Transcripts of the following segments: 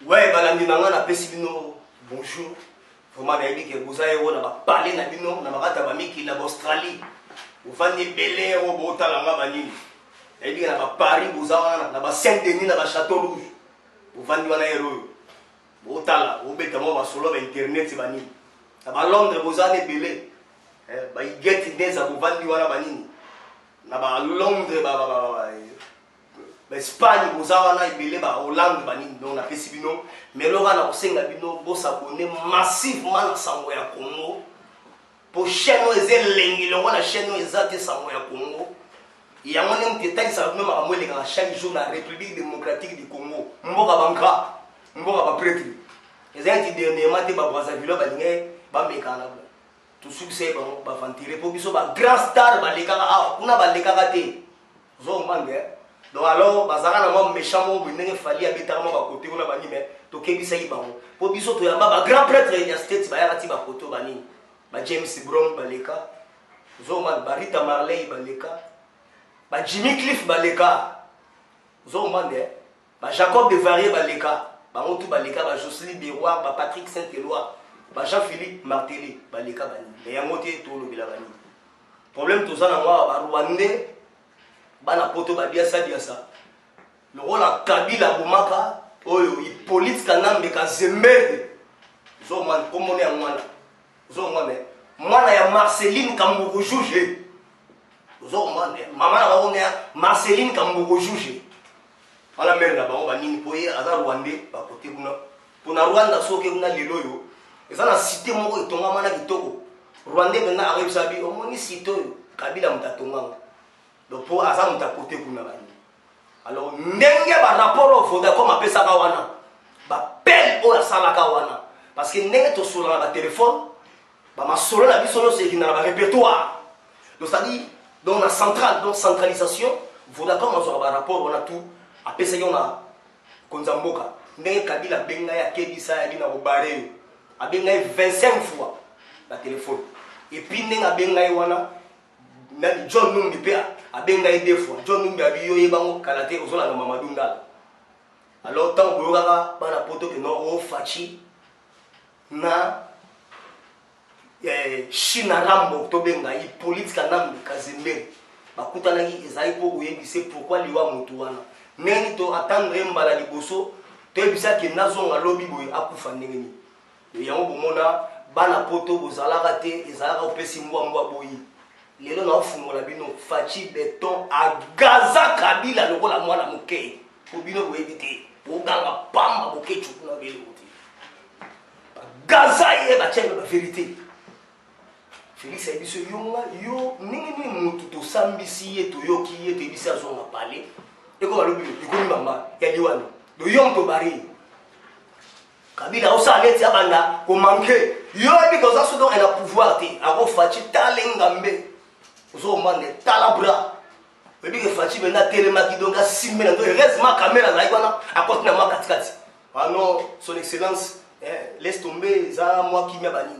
Ouais, balandi nanga na pesi bino bonjour. Vraiment na yebi ke bozaye wona ba parler na bino na makata ba miki na Australie. Ufandi belé o bota langa banini. Na yebi na ba Paris bozawana na ba Saint-Denis na ba Château Rouge. Ufandi wana hero. Bota la o beta mo ba solo ba internet banini. Na ba Londres bozane belé. Ba igeti ndeza ufandi wana banini. Na ba Londres Espagne, vous avez une Hollande, on a fait si bino, mais là, on a aussi s'abonner massivement à Sango ya Congo. Pour chaîne les on a chaîne les Sango ya Congo. Il y a un détail, ça même à chaque jour la République démocratique du Congo. Mboka banka, mboka prêtre. Les gens qui dernièrement te Brazzaville, ba mekana. Tout succès ba ventiler pour biso ba grand star ba lekaka ah, kuna ba lekaka te. Zo mbange. Donc alors, bazara na moi méchant mo bindenge fali habitama ba côté on a bani mais to kebisa ibango. Po biso to yamba ba grand prêtre ya state ba yarati ba côté bani. Ba James Brown baleka. Zo man Barita Marley baleka. Ba Jimmy Cliff baleka. Zo man de ba Jacob de Varier baleka. Ba motu baleka ba Jocelyne Biroir, ba Patrick Saint-Éloi, ba Jean-Philippe Martelly baleka bani. Mais ya moté to lo bila bani. Problème to ça na moi ba Rwandais bana poto ba biasa le rôle à Kabila Boumaka oyo Hippolyte Kanambe Kazembe zo man comme on est en mwana zo mwana ya Marceline Kambogo juge zo man mama na ba on Marceline Kambogo juge ala mère na ba on ba nini poye aza Rwandais ba côté kuna pona Rwanda soke kuna lelo yo eza na cité moko etonga mana kitoko Rwandais bena arrive sabi omoni cité oyo Kabila mutatonga. Donc pour Azam ta côté kuna bani. Alors ndenge ba rapport au Vodacom apesa ka wana. Ba pel o sala ka wana. Parce que ndenge to sola ba téléphone, ba ma solo la biso no c'est qui na ba répertoire. Donc ça dit dans la centrale, donc centralisation, Vodacom a ba rapport on a tout apesa yona konzamboka. Ndenge Kabila benga ya kebisa ya dina obare. A benga 25 fois la téléphone. Et puis ndenge benga wana John Numbi pea abenga deux fois John Numbi abiyo yebango kalate ozola na Mamadou Ngala. Alors tant boyoka bana poto que non o fachi na China Rambo to benga Hippolyte Kanambe Kazembe bakutana ki ezai po oyebise pourquoi liwa mutu wana neni to attendre mbala liboso to yebisa ke nazonga lobi boy akufa ndenge ni yango bomona bana poto bozalaka te ezalaka opesi mbwa boyi. Les gens ont fumé la bino, Fachi Béton, à Gaza Kabila, le rôle à moi la moquette. Pour bino vous éviter. Pour ganga pamba moquette, tu peux la vérité. Gaza est la vérité. Félix a dit ce yo, ni mutu to sambisi et to yoki et to ibisa zon a parlé. Et comme le but, il connaît maman, il y a liwan. Le yom to bari. Kabila osa aleti abanda, ko manqué. Yo, et puis dans ce dont elle a pouvoir, à Fachi talengambe. Zo mane talabra bebi ke Fachi bena telemaki donc a simena donc reste ma caméra na ikwana à côté na ma katikati. Ah non, son excellence laisse tomber ça moi qui m'a bani.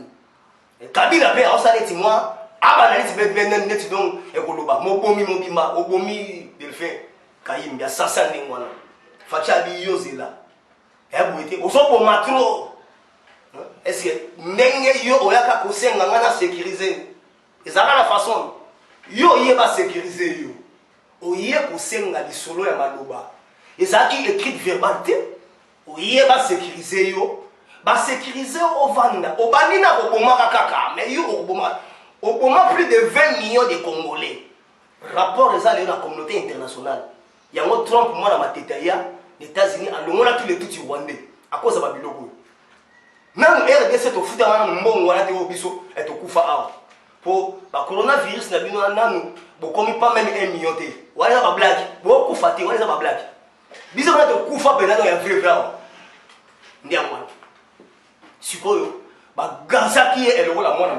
Kabila pe a osaleti moi aba na liti benen net donc e koloba mo bomi mo bima o bomi delphin kayim ya sasa ndeng wana. Fachi abi yozela. E boete ozo bo matro. Est-ce que ndenge yo oyaka ko senga ngana sécuriser. Ezala la façon yo yeba sécuriser yo oye ko senga di solo ya maloba ezaki écrit verbalité oyeba sécuriser yo ba sécuriser o vanda o banina ko bomaka kaka mais yo o boma plus de 20 millions de Congolais rapport ezali na communauté internationale yango Trump moi na mateta ya les États-Unis alongola tous les tout rwandais à cause ba biloko même RDC to futa wana mbongo wana te obiso etokufa awa. Pour le coronavirus, nous avons pas même 1 million. Nous avons des blagues. Nous avons des blagues. Nous avons des blagues. Nous avons des blagues. Nous avons des blagues. Nous avons des blagues. Gaza qui est le rôle à moi,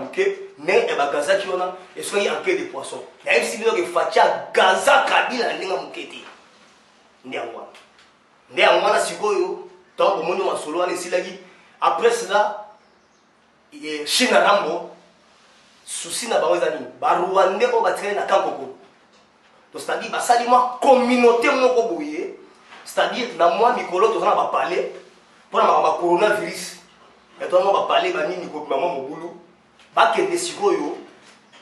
Gaza qui est soyez en quai de poisson. Même si nous avons fait Gaza Kabila, nous avons quitté. Nous avons des tant que nous avons solo, après cela, China Rambo. Souci na bango ezani ba Rwandais ko batraîner na Kankoko. Donc c'est-à-dire ba salima communauté moko boye, c'est-à-dire na moi mikolo to na ba parler pour le coronavirus. Et toi, on va parler de maman Mobulu. Parce que les sikoyo,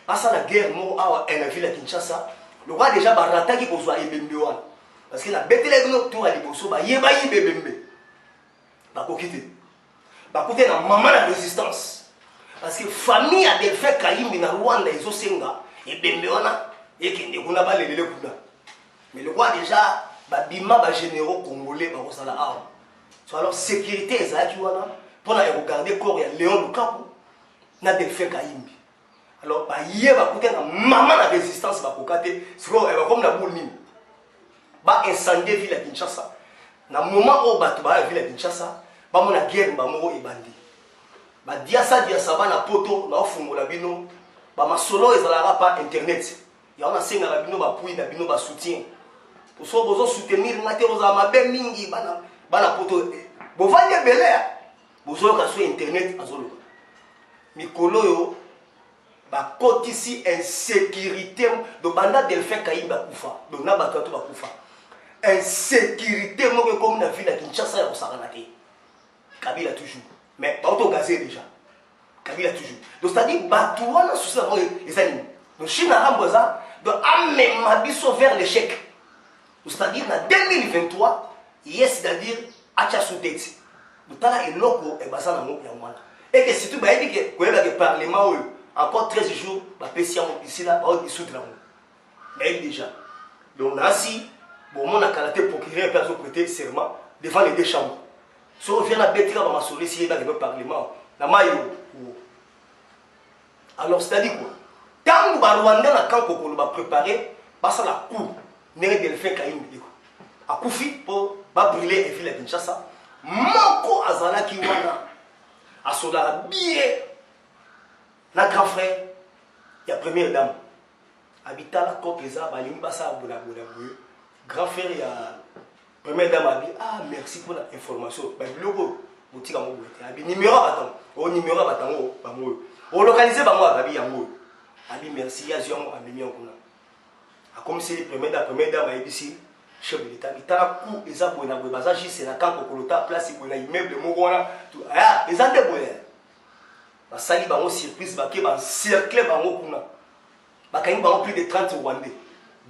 parce que la guerre, moi, en ville à Kinshasa, le roi déjà va rattaquer pour soi Ebembewan. Parce que la bête est là, tout à l'Iboso, bah yeba yebembe. Bah quitter. Bah quitter la maman la résistance. Parce que famille a des faits Kaïmbi na Rwanda ils ont senga et Bembewana et qui ne connaît pas les kuna. Mais le roi déjà bah bima bah généraux congolais bah au sala arme. So alors sécurité ezaki wana pour na regarder corps ya Léon Lukaku na des faits Kaïmbi. Alors bah yeba quitter la maman la résistance bah kokate c'est comme la boule nini. Ba incendier ville à Kinshasa. Na moment où bato ba ville à Kinshasa, ba mona guerre ba moko ebandi. Ba diasa ba na poto na ofungola bino, ba masolo ezalaka pa internet. Ya on a senga la bino ba pui na bino ba soutien. Pour so bozo soutenir ngate oza mabe mingi bana poto. Bo vanye belé bozo ka sur internet azolo. Mikolo yo ba kotisi insécurité do banda delfin kaimba kufa. Donc na ba to ba kufa. Insécurité, moi comme la ville à Kinshasa, on s'en a Kabila toujours. Mais pas auto gazé déjà. Kabila toujours. Donc c'est-à-dire, Batouana, sous ça, les animaux. Donc Chine a rambosa, donc amène ma biso vers l'échec. Donc c'est-à-dire, en 2023, yes, c'est-à-dire, Acha Soudeti. Donc là, il loco et basa na mo yamwana. Et que si tu vas dire que le parlement, encore 13 jours, va passer ici là, va dissoudre la mo. Mais déjà. Donc ainsi, bon, mon acalaté procureur peut prêter serment devant les deux chambres. Si on vient à bêter dans ma sollicité dans le parlement, la maille. Alors, c'est-à-dire quoi? Quand nous allons dans camp qu'on va préparer, parce que la cour n'est pas de faire Kaïm. À Koufi pour brûler et filer à Kinshasa. Moko Azala qui wana. À Sola billet. La grand frère, il y a première dame. Habitat la côte les arbres, il y a un grand frère, il y a première dame a dit ah merci pour l'information. Ben logo boutique à moi. Abi numéro attends. Au numéro attends ba moi. Au localiser ba moi abi yango. Abi merci ya zion ami en kuna. A comme si première dame a ici chef de l'état bita ku eza bona bo baza juste na camp kolota place bona immeuble moko wana. Ah, eza de boye. Ba sali ba mo surprise ba ke ba cercle ba ngo kuna. Ba kangi ba plus de 30 Rwandais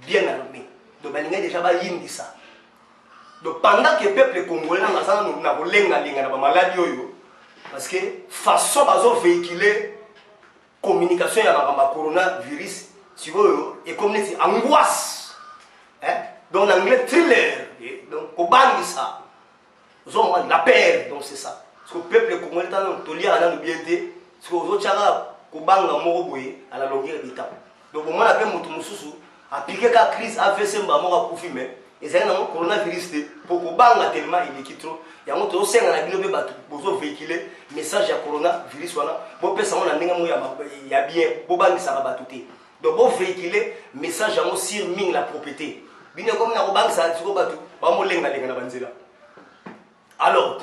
bien armés. Donc, il y a déjà des ça. Donc, pendant que le peuple congolais n'a pas maladie, parce que façon de véhiculer communication avec le coronavirus, et comme c'est angoisse. Donc, en anglais, thriller. Donc, on bande ça. La peur, donc c'est ça. Parce que le peuple congolais n'a pas bien été. Parce que les autres, ils ont à la longueur du temps. Donc, on a fait mon appliquer la crise AVC mbamora kufime ezali na coronavirus pour kobanga tellement il est trop yango to senga na bino be batu bozo véhiculer message ya coronavirus wana bo pesa mona ndenge mo ya bien bo bangisa batu te donc bo véhiculer message yango sur ming la propriété bino comme na kobangisa siko batu ba mo lenga na banzela alors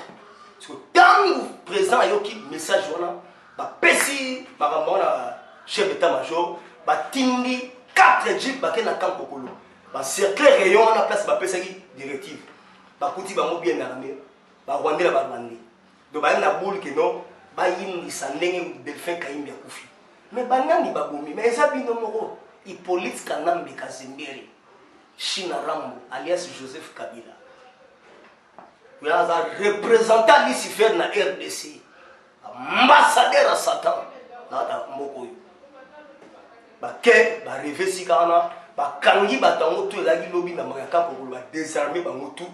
parce que tant présent yoki message wana ba pesi ba na chef d'état-major ba tindi 4 jeeps qui sont dans le camp Kokolo. Ba cercle rayon à la place ba pesaki directive. Ba kuti ba mo bien armé. Ba Rwandais la ba Rwandais. Donc ba na boule que non ba yini sandenge delphin kaimbi akufi. Mais ba nani ba bomi mais eza bino moko Hippolyte Kanambe Kazembere. China Rambo alias Joseph Kabila. Il y a un représentant Lucifer na RDC. Ambassadeur à Satan. Là moko yo. Ke ba rêver si kana ba kangi ba tango to ezaki lobi na makaka ko ba désarmer ba motu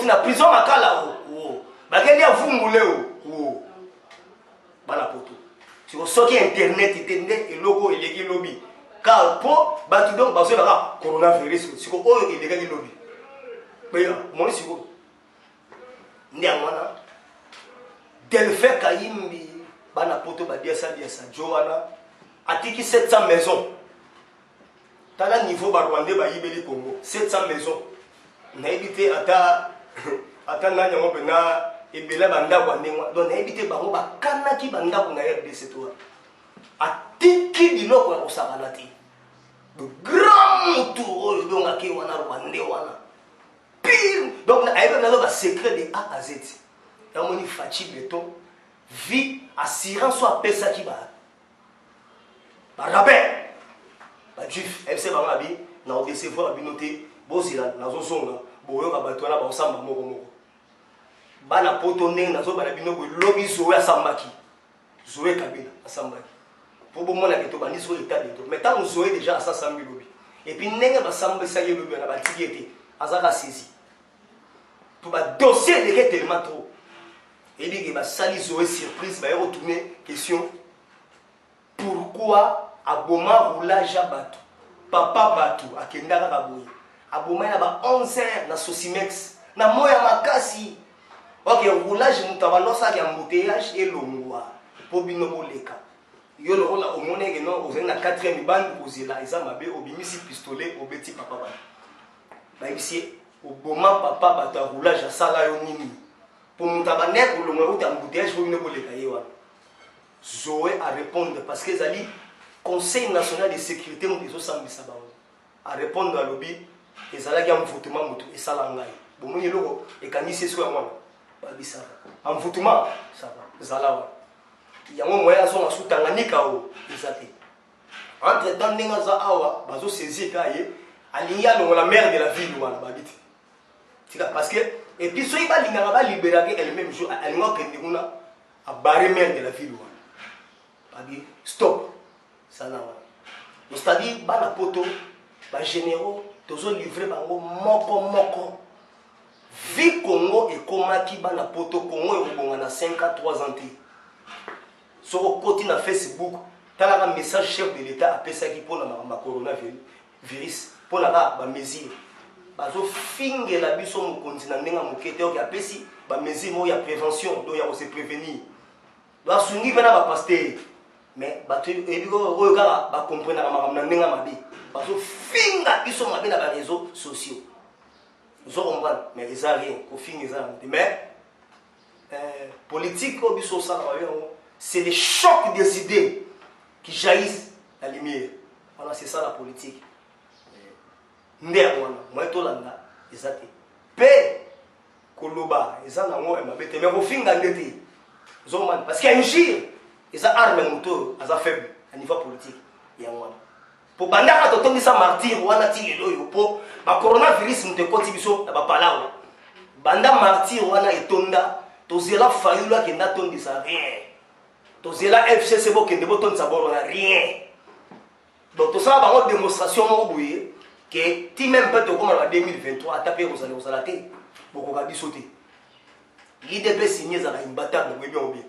na prison makala o ba ke lia vungule o bana poto si o soki internet itende eloko eleki lobi ka po ba tu donc ba so ba coronavirus si ko o eleki lobi mais mon si ko ndi amana delfe kayimbi bana poto ba dia sa joana atiki 700 maisons. Dans le niveau Rwandais, il y a Congo. 700 maisons. On a évité à nanya ngopena ebela banda Rwandais. Donc on a évité bango ba kanaki banda kuna RDC toi. Atiki biloko ya kosakanati. De grand tour donc aki wana Rwandais wana. Pire. Donc on a évité le secret de A à Z. tamoni faci beton vie assurance soit pesa qui ba rabais ba juif FC ba mabi na décevoir binoté bozila nazo zonga boyoka bato na ba osamba moko moko bana poto ndenge nazo bana bino bo lobby Zoé asambaki Zoé Kabila asambaki pour bon mona que to bani so état de tout mais tant Zoé déjà à 500 000 lobby et puis ndenge ba samba ça ye lobby na ba tiété azaka saisi pour ba dossier de tellement trop et dit que ba sali Zoé surprise ba retourner question pourquoi aboma roulage à bateau papa bateau akendaka ka boye aboma na ba 11h na Sosimex na moya makasi. Ok, roulage mutabalo ça qui embouteillage et longwa pour bino boleka. Yo le rôle au monnaie que non, aux na 4e bande kozela eza mabe obimisi pistolet obeti papa ba. Ba ici au moment papa bata roulage à sala yo nini. Pour mutabanek ou longwa uta embouteillage pour bino boleka yewa. Zoé a répondre parce que zali Conseil national de sécurité mo bezo sambisa ba. A répondre à lobby ezala ki amfoutement mutu esala ngai. Bomoni loko e kanisi so ya mwana. Babisa amfoutement ça va zalawa yango moya so na sutanganyika o ezate entre temps ndinga za awa bazo saisir kaye aliya no la mère de la ville wana babiti tika parce que et puis so iba linga ba libérer elle même jour alinga kende kuna a barrer mère de la ville wana babi stop ça na wana c'est-à-dire bana poto ba généraux tozo livrer bango moko vie Congo et komaki bana poto Congo et bonga na 5 à 3 ans. Sur le côté na Facebook, t'as un message chef de l'État appelé ça qui pour la coronavirus pour la ba mesure. Bazo finge la biso mo continent ndenga mokete o appelé si ba mesure mo ya prévention do ya se prévenir. Ba sungi bana ba pasteur mais bato ebiko oyo kaka ba comprendre na makambo ndenga mabi. Bazo finga biso mabe na ba réseaux sociaux. Nous avons mais ils n'ont rien, au fin ils ont mais politique c'est le choc des idées qui jaillissent la lumière. Voilà, c'est ça la politique. Néanmoins, moi tout là, ils ont paix, Koloba, ils ont mais au fin d'année, parce qu'il y a une gire, ils ont armé moto, ils ont faible à niveau politique. Pour bandaka to tongisa martyr wana ti eloyo po ba coronavirus mute koti biso na ba palawa banda martyr wana etonda to zela fayula ke na tondisa rien to zela FCC bo ke ndebo tondisa bolo na rien donc to ça ba démonstration mo boye que ti même pas to comme en 2023 taper aux salaté boko ka bisoté l'IDP signé za imbatable bo bien bien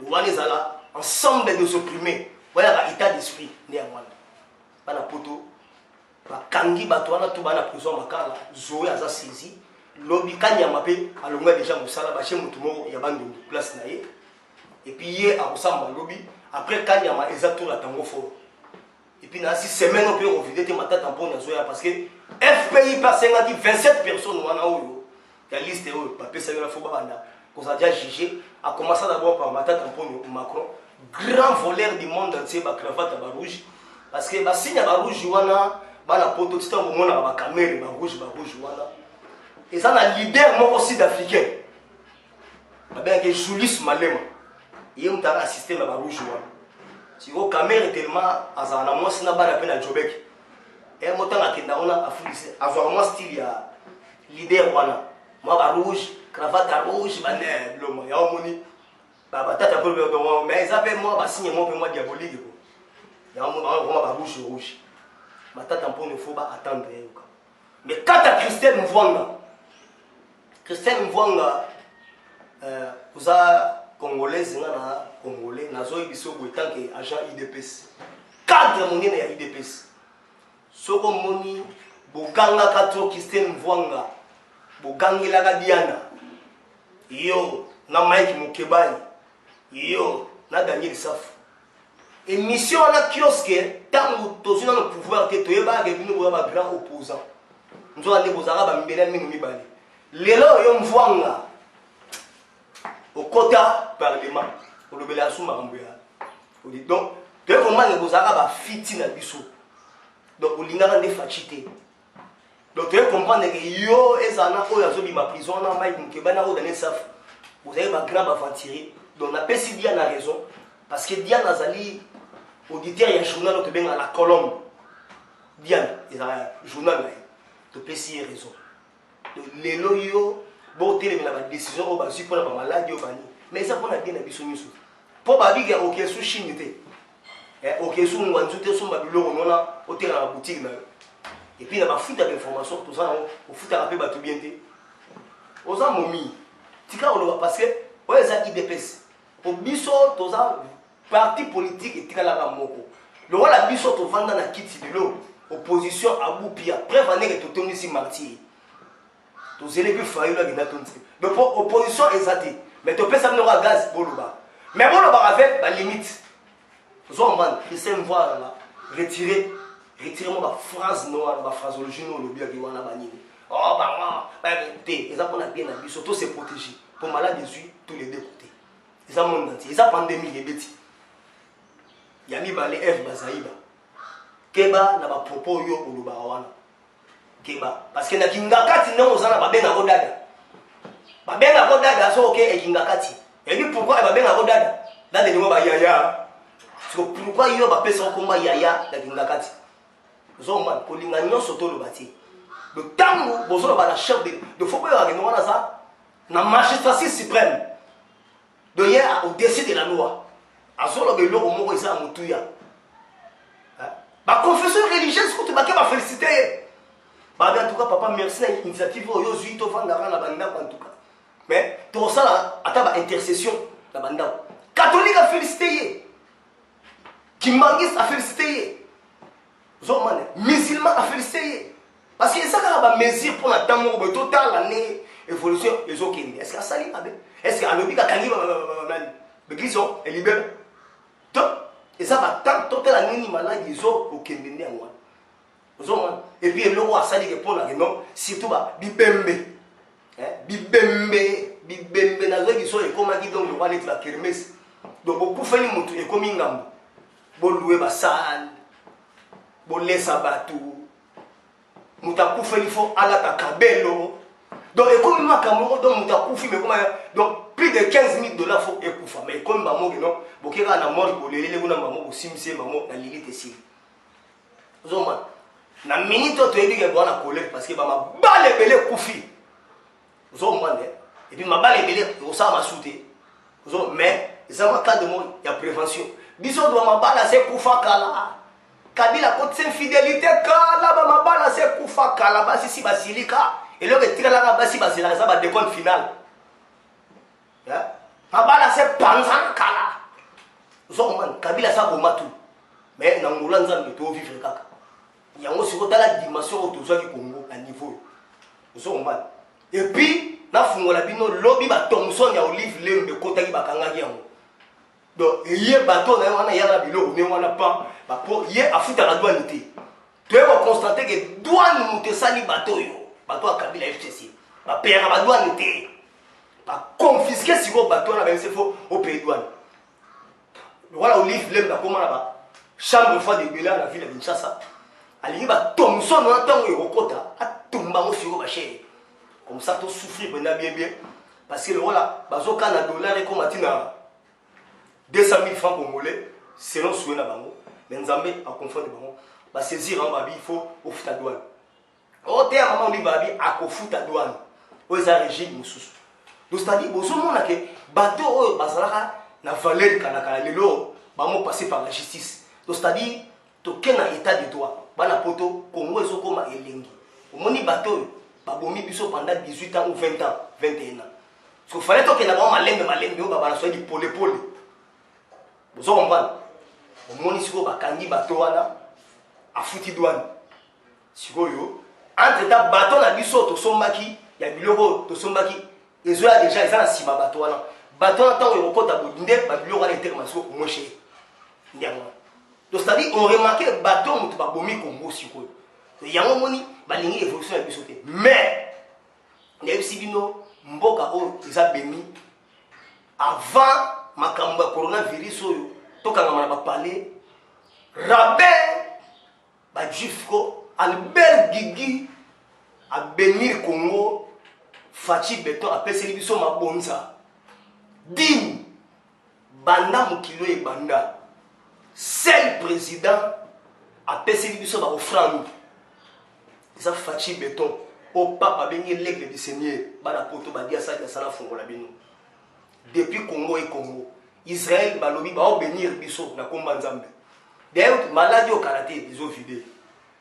donc wana zala ensemble de s'opprimer voilà ba état d'esprit néanmoins bana poto bakangi bato wana to bana prison makala Zoé aza saisi lobi kanyama pe alonga déjà mosala ba chez mutu moko ya bando place na ye et puis hier a osamba lobi après kanyama exactement la tango fort et puis na 6 semaines on peut revider te matata pour na Zoé parce que FPI par 27 personnes wana oyo ya liste oyo papier ça la faut banda qu'on a déjà jugé a commencé d'abord par matata pour Macron grand voleur du monde entier ba cravate ba rouge parce que ba signe ba rouge wana bana poto tita mona ba caméra ba rouge wana et ça na leader moko sud-africain ba bien que Julius Malema il est assisté ba rouge wana si au caméra tellement azana moi sina bana pe na Jobek et motanga kenda ona afulise azwa moi style ya leader wana moi ba rouge cravate rouge ba ne blomo ya omoni ba tata pour le mais ça fait moi ba signe moi pe moi diabolique. Il y a un moment rouge. Ma tante pour ne faut pas attendre. Mais quand à Christelle Mvwanga, vous avez Congolais, Congolais, Nazo Ibiso, tant que agent IDPS. Cadre mon ya IDPS. Soko moni, Boganga Kato Christelle Mvwanga, Bogangi Laga Diana, yo, na Mike Mukebai, yo, na Daniel Saf. Et mission à la kiosque, tant que tu as le pouvoir, tu es un grand opposant. Nous allons vous arabes, nous allons nous balayer. Les lois, ils vont voir au quota parlement. Pour le bélasou, donc, tu es comment les arabes fitin à bisou. Donc, vous l'ingara ne fatigué. Donc, tu es comprendre que yo, et ça n'a pas eu ma prison, on a maï, on a eu dans les saf. vous avez ma grave aventurier. Donc on appelle si Diane a raison. Parce que Diane a zali auditeur, il y a un journal qui est à la colonne. Diane, il y a un journal qui est a raison. Donc les loyaux, bon, il y a des décisions pour la maladie. Mais ça, pour la bien, il y a pour la vie, il y a aucun souci. Ok, sous mon wanzute, sous ma bureau, on a au terrain à la boutique. Et puis, il y a un foot d'informations, tout ça, on fout à la paix, tout bien. Aux amomis, tu vois, on va passer, on est à IDPS. Pour biso, tout ça, parti politique et tirala moko. Le roi la biso, tout vendre dans la kit de l'eau, opposition à Boupia, bref, on est tout ici martyr. Tous les plus faillis là, il y a tout. Donc, opposition exacte. Mais tu peux ça n'aura gaz, boloba. Mais bon, on va avec la limite. Zomban, Christian voit là, retirez-moi ma phrase noire, ma phraseologie noire, le bien qui wana banini. Oh, bah, écoutez, ils ont bien habillé, surtout c'est protégé. Pour malade des yeux, tous les deux côtés. Ils ont monde entier, ils ont pandémie, les bêtis. Yami balé F bazaïba. Keba n'a pas propos yo ou wana. Keba. Parce que na kingakati non, on a pas bien à rodada. Ba bien à rodada, so ok, et kingakati. Et puis pourquoi elle va bien à rodada? Là, des mots, bah, yaya. Pourquoi il y a des personnes qui ont yaya dans la kati? Zoman, pour les gagnants, surtout le bâti. Le temps où vous avez la chef de faut pas y avoir ça, la magistrature suprême, de hier au-dessus de la loi. À ce moment-là, le mot est à Moutouya. Ma confession religieuse, quand tu m'as félicité. En tout cas, papa, merci à l'initiative. Aujourd'hui, tu vas la banda en tout cas. Mais tout ça, à ta intercession, la banda. Catholique a félicité. Kimbangis a félicité. Zoman, musulman a félicité. Parce que ça a une mesure pour la temps où total l'année évolution les autres. Est-ce que ça est est-ce que l'objet a gagné l'église est libérée? Et ça va tant total l'année malade ils ont au Kenya moi. Zoman et puis le roi ça dit que pour la non surtout bibembe. Bibembe na zoi sont et comme dit donc le roi est la kermesse. Donc beaucoup fait ni mutu et comme ngambo. Bolloué basal, bolé sabatou, moutakoufé il faut à la takabelo. Donc, et comme ma caméra, donc moutakoufé, mais comment donc plus de 15 000 $, faut écoufa. Mais comme maman, non, bokera na mort, bolé, les gens maman, simsé maman, na lilite ici. Zoma, na minute tu es dit que bon la colère parce que ma balle belé koufi. Zoma, et puis ma balle belé, on s'en m'a sauté. Mais, ça m'a cas de moi, il y a prévention. Biso doit mabala se kufa kala. Kabila côté infidélité kala ba mabala se kufa kala basi si basilika. Et le retire la basi basilika ça va décompte final. Ya? Mabala se panzan kala. Zoman Kabila ça bomatu. Mais na ngula nzambe to vivre kaka. Yango siko tala dimension autour du Congo à niveau. Zoman. Et puis na fungola bino lobby ba Thomson ya Olive Lembe kota ki bakanga yango. Donc, il y a un bateau, il y a un bateau, il y a un bateau, il y a un douane. Tu vas constater que douane est un bateau. Bateau à Kabila FCC. Il y a un douane. Il va confisquer ce bateau, même s'il faut au pays de douane. Voilà, Olive Lem, comment là-bas. Chambre fois de Béla, la ville de Kinshasa. Il y a un Thomson, on attend un Rokota, à Tumbango sur le chien. Comme ça, tu souffres bien, bien. Parce que voilà, Bazoka na dollar et comme Atina. 200 000 francs congolais, selon souhait na bango, mais Nzambe a confondre bango, va saisir en babi, il faut au foot à douane. Au terme, maman dit babi, à ko foot à douane, au régime moussous. Donc c'est-à-dire, bon, ce moment que bateau, bazalaka, na valeur kanaka, lelo, bamo passer par la justice. Donc c'est-à-dire, token na état de droit, bana poto, Congo ezo koma elengi. Au moni bateau, babomi biso pendant 18 ans ou 20 ans, 21 ans. Parce qu'il fallait que na bama malembe, ou babana soit di pole. Vous comprenez? Au moins, si vous avez un bateau, à fouti douane. Si vous avez entre temps, bateau, il y a du saut, il y a du logo, ils ont déjà, ils ont un cima bateau. Bateau, il y a un côté de bureau, il y a un moins cher. Donc, c'est-à-dire, on remarque que le bateau, il y a un Congo. Il y a un moment, il y a une évolution. Mais, il y a aussi une mboka, ils ont béni avant. Makamba coronavirus oyo tokanga na parler rabé ba jifko Albert Gigi a bénir Congo Fachi Beton a pesé biso mabonza digne banda mokilo et banda seul président a pesé biso ba offrande ça Fachi béton au papa bengi l'aigle du Seigneur bana poto ba dia ça la fongola bino depuis Congo et Congo Israël balobi ba bénir biso na komba nzambe d'ailleurs maladie au karaté ils ont vidé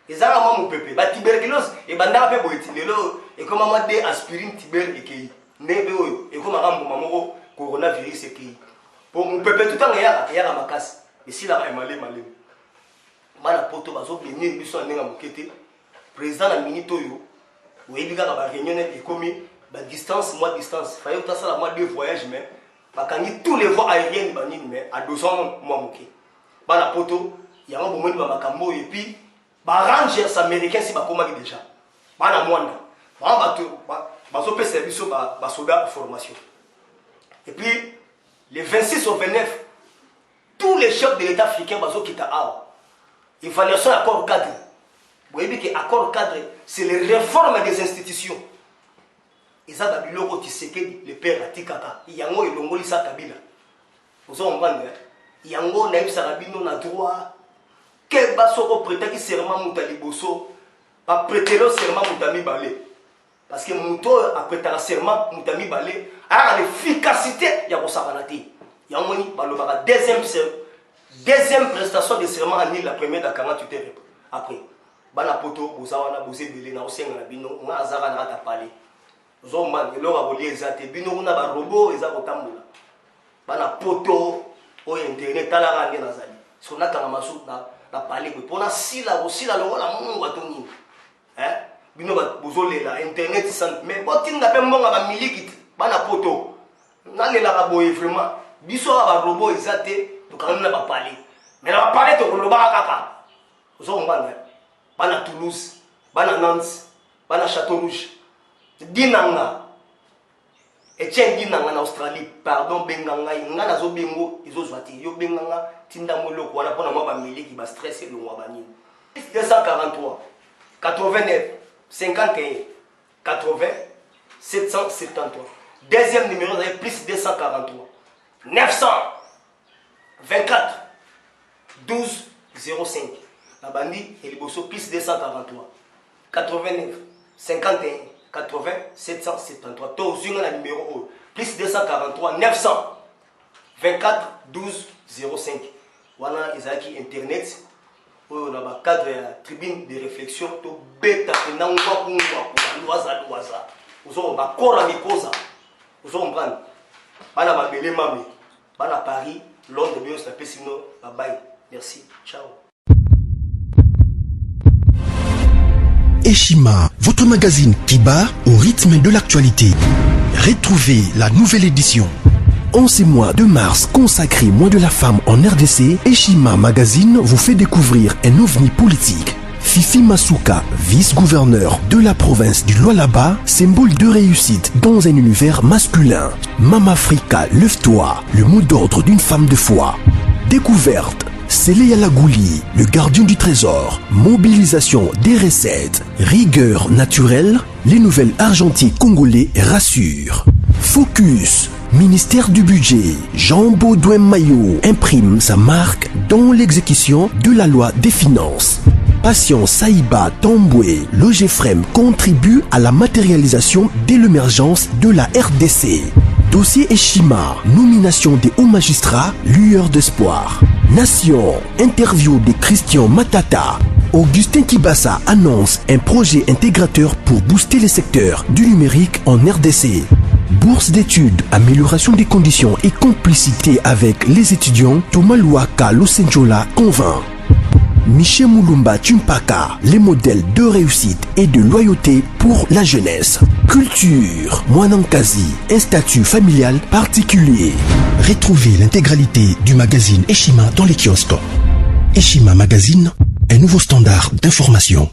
ezala mwa mopepe ba tuberculose et banda pe boyeti lelo et comme moi des aspirine tuber ekei ndebe oyo et comme rambo mamoko coronavirus ekei pour mopepe tout temps ya makasi et si la malé bana poto bazo bénir biso ndenga mokete président na minute oyo oyebi kaka ba réunion et komi ba distance moi distance faye utasa la moi deux voyages mais bakangi tous les voies aériennes banini mais à 200 mois moké bana poto yango bomoni ba makambo et puis ba rangers américains si ba komaki déjà bana mwanda ba bato bazo pe service ba soldats formation et puis les 26 au 29 tous les chefs de l'état africain bazo kita awa évaluation accord cadre vous voyez que accord cadre c'est les réformes des institutions et ça d'abilo qui c'est que le père atikaka yango elongoli sa kabila vous avez compris yango na ibsa rabino na droit que basoko prêter serment mutali boso pas prêter le serment mutami balé parce que muto a prêté le serment mutami balé a l'efficacité ya kosabanati yango ni balobaka deuxième prestation de serment en la première de 48 heures après bana poto bozawana bozé belé na osenga na bino nga azaka na kata parler zo man elora boli ezate bino na ba robot eza kotambola bana poto o internet tala ngena nazali so na kanga masu na parler pour na sila longo la mungu atoni bino ba bozolela internet sans mais botinga pe mbonga ba miliki bana poto na lela ka boye vraiment biso ba robot ezate to kana ba parler mais na parler to ko ba kaka zo ngana bana Toulouse, bana Nantes, bana Château Rouge, Dinanga, Etienne Dinanga en Australie, pardon, Benganga, Ngana zo bengo, izo zwati, yo Benganga, tinda molo ko wana pona mwa ba mili ki ba stressé lo mwa bani. 243, 89, 51, 80, 773. Deuxième numéro, vous avez plus 243, 900, 24, 12, 05. La bandit et les bossos plus 243 89 51 80 773 tous une la numéro plus 243 900 24 12 05 voilà Isaki internet on a un cadre tribune de réflexion to beta na ngwa loza vous on va corps ni cosa vous on prend bana ba belé mami bana Paris Londres bien se taper sinon bye bye merci ciao. Eshima, votre magazine qui bat au rythme de l'actualité. Retrouvez la nouvelle édition. En ce mois de mars consacré mois de la femme en RDC, Eshima Magazine vous fait découvrir un ovni politique. Fifi Masuka, vice-gouverneur de la province du Lualaba, symbole de réussite dans un univers masculin. Mama Africa, lève-toi, le mot d'ordre d'une femme de foi. Découverte. Sélé Alagouli, le gardien du trésor, mobilisation des recettes, rigueur naturelle, les nouvelles argentiers congolais rassurent. Focus, ministère du budget, Jean Baudouin Maillot imprime sa marque dans l'exécution de la loi des finances. Patient Saïba Tamboué, l'OGFREM contribue à la matérialisation de l'émergence de la RDC. Dossier Eshima, nomination des hauts magistrats, lueur d'espoir. Nation, interview de Christian Matata. Augustin Kibassa annonce un projet intégrateur pour booster les secteurs du numérique en RDC. Bourse d'études, amélioration des conditions et complicité avec les étudiants, Thomas Luaka Losenjola convainc. Michel Moulumba Tumpaka, les modèles de réussite et de loyauté pour la jeunesse. Culture, Mwanankazi, un statut familial particulier. Retrouvez l'intégralité du magazine Eshima dans les kiosques. Eshima Magazine, un nouveau standard d'information.